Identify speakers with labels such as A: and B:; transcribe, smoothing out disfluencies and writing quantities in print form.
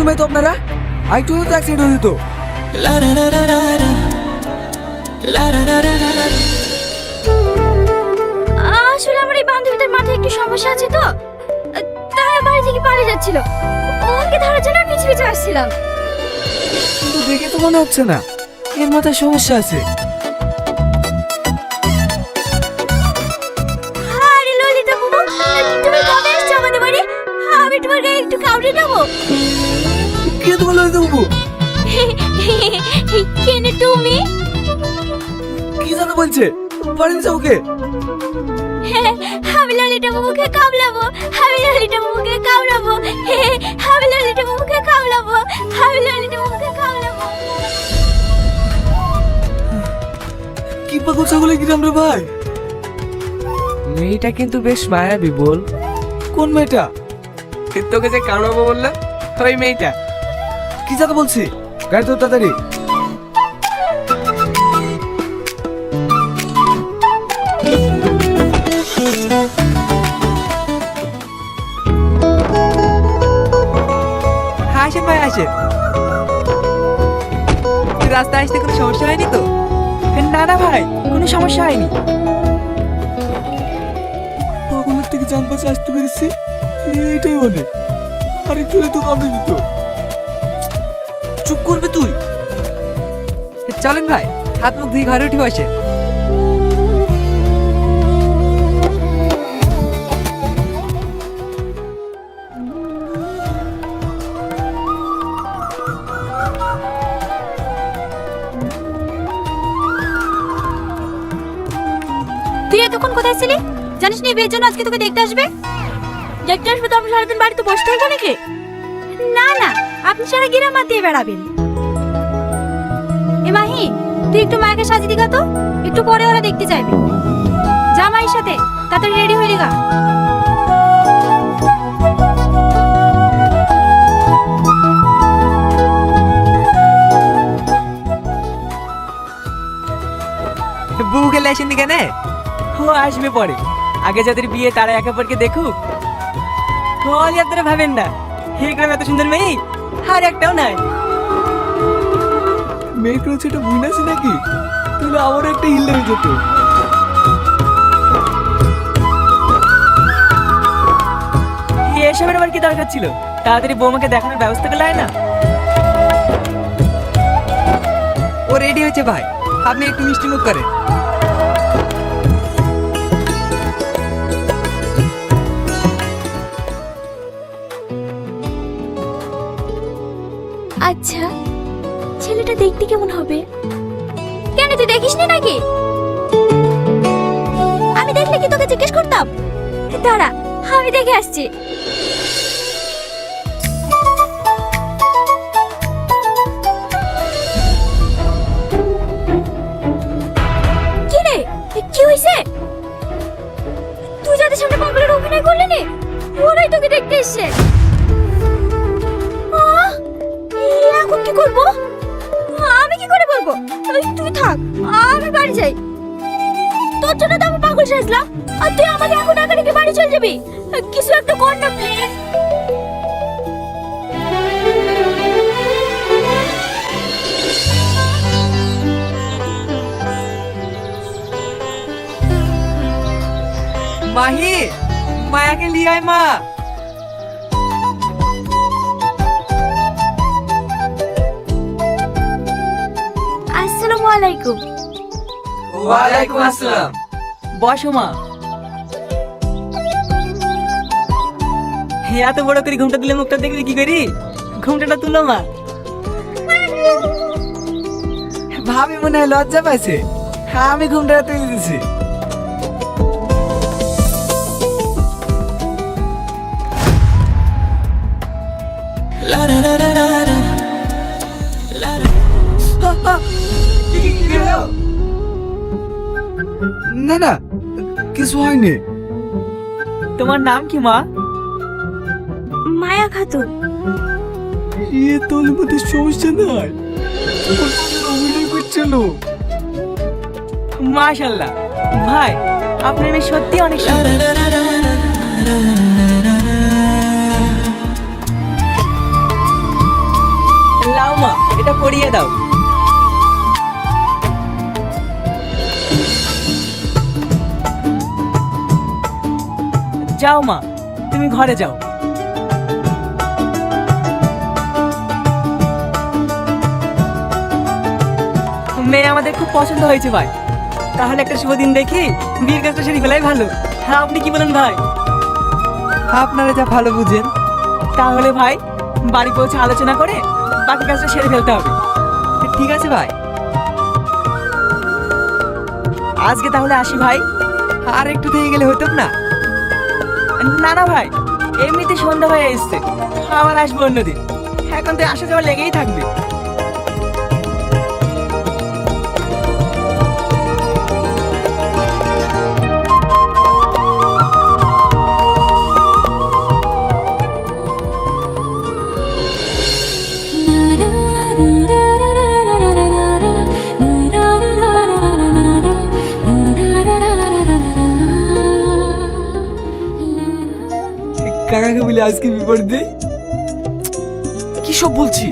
A: মেয়ে তো আপনারা আরেকটু তো অ্যাক্সিডেন্ট হয়ে যেত।
B: আসলে আমার এই বান্ধবীদের মাথায় একটু সমস্যা আছে তো, তাই বাড়ি থেকে পালিয়ে যাচ্ছিল। ওকে ধরার জন্য পিছু পিছু আসছিলাম।
A: কিন্তু দেখে তো মনে হচ্ছে না এর মাথায় সমস্যা আছে।
B: আরে ললিতা বাবু, তুমি কবে এসছো আমাদের বাড়ি? আমি তোমার গায়ে একটু কাউরে দেবো।
A: কে তোমার ললিতা বাবু?
B: কেন তুমি?
A: কি জানো বলছে? পারেন ওকে?
B: আমি ললিতা বাবুকে কামড়াবো, আমি ললিতা বাবুকে কামড়াবো, আমি ললিতা বাবুকে কামড়াবো, আমি ললিতা বাবুকে কামড়াবো।
A: কি পাগল ছাগলে গিরাম রে ভাই। মেয়েটা কিন্তু বেশ মায়াবী বল। কোন মেয়েটা?
C: তোকে যে কামড়াবো বললো ওই মেয়েটা।
A: কি জানো বলছি? গাড়ি তো তাড়াতাড়ি।
C: আসেন ভাই আসেন। রাস্তায় আসতে কোনো সমস্যা হয়নি তো? না না ভাই, কোনো সমস্যা হয়নি।
A: পাগলের থেকে জান পাশে আসতে পেরেছি, এটাই অনেক। আর একটু তো কামড়ে দিত। চুপ করবে তুই?
C: চলেন ভাই, হাত মুখ ধুয়ে ঘরে উঠে বসে।
B: তুই এতক্ষণ কোথায় ছিলি? জানিস না এই বিয়ের জন্য আজকে তোকে দেখতে আসবে? দেখতে আসবে তো আমি সারাদিন বাড়িতে বসে থাকবো নাকি? না না, আপনি সারা গিরা মাতিয়ে বেড়াবেন। এ মাহি, তুই একটু মায়াকে সাজিয়ে দিগা তো, একটু পরে ওরা দেখতে চাইবে। যা মায়ের সাথে, তাড়াতাড়ি রেডি হয়ে গা।
C: বউ খেলে আসেননি কেন? ও আসবে পরে, আগে যাদের বিয়ে তারা একে অপরকে দেখুক। হলি আপনারা ভাবেন না এই গ্রামে এত সুন্দর মেয়ে আর একটাও নাই।
A: মেয়েগুলো সেটা ভুল আছে নাকি? তাহলে আমার একটা হিল হয়ে যেত।
C: এসবের আবার কি দরকার ছিল? তাড়াতাড়ি বৌমাকে দেখানোর ব্যবস্থা করলে হয় না? ও রেডি হয়েছে ভাই, আপনি একটু মিষ্টি মুখ করেন।
B: আচ্ছা, ছেলেটা দেখতে কেমন হবে? কেন তুই দেখিসনি নাকি? আমি দেখলে কি তোকে জিজ্ঞেস করতাম? দাঁড়া, আমি দেখে আসছি। কি রে, কি হয়েছে? তুই যাদের সামনে পাগলের অভিনয় করলি নি, ওরাই তোকে দেখতে এসছে। এখন কি করব? আমি কি করে বলবো? তুই থাক, আমি বাড়ি যাই। তোর জন্য তো আমি পাগল সাজলাম, আর তুই আমাকে এখন একা রেখে বাড়ি চলে যাবি? কিছু একটা কর না প্লিজ।
C: মাহি, মায়াকে লিয়ে আয় মা।
B: আসসালামু আলাইকুম।
C: ওয়ালাইকুম আসসালাম। বসো মা। এত বড় করে ঘুমটা দিলে মুখটা দেখবি কি করি? ঘুমটাটা তুলো মা।
A: ভাবি মনে হয় লজ্জা পাইছে। আমি ঘুমটা তুলে দিছি। না না, কিছু হয়নি।
C: তোমার নাম কি মা?
B: মায়া খাতুন।
A: তোর মধ্যে সমস্যা নাই। অভিনয় করছিল।
C: মাশাআল্লাহ ভাই, আপনার মেয়ে সত্যি অনেক সুন্দর। এটা পরিয়ে দাও। যাও মা, তুমি ঘরে যাও। মেয়ে আমাদের খুব পছন্দ হয়েছে ভাই। তাহলে একটা শুভ দিন দেখি বিয়ের কাজটা সেরে ফেলাই ভালো। হ্যাঁ, আপনি কি বলেন ভাই?
A: আপনারা যা ভালো বুঝেন।
C: তাহলে ভাই বাড়ি পৌঁছে আলোচনা করে বাকি কাজটা সেরে ফেলতে হবে।
A: ঠিক আছে ভাই।
C: আজকে তাহলে আসি ভাই।
A: আর একটু থেকে গেলে হতো না?
C: না না ভাই, এমনিতে সন্ধ্যা হয়ে এসছে, আবার আসবো অন্যদিন। এখন তো আসা যাওয়া লেগেই থাকবে।
A: কাকাকে বলে আজকে বিপদ দেই।
D: কি সব বলছি?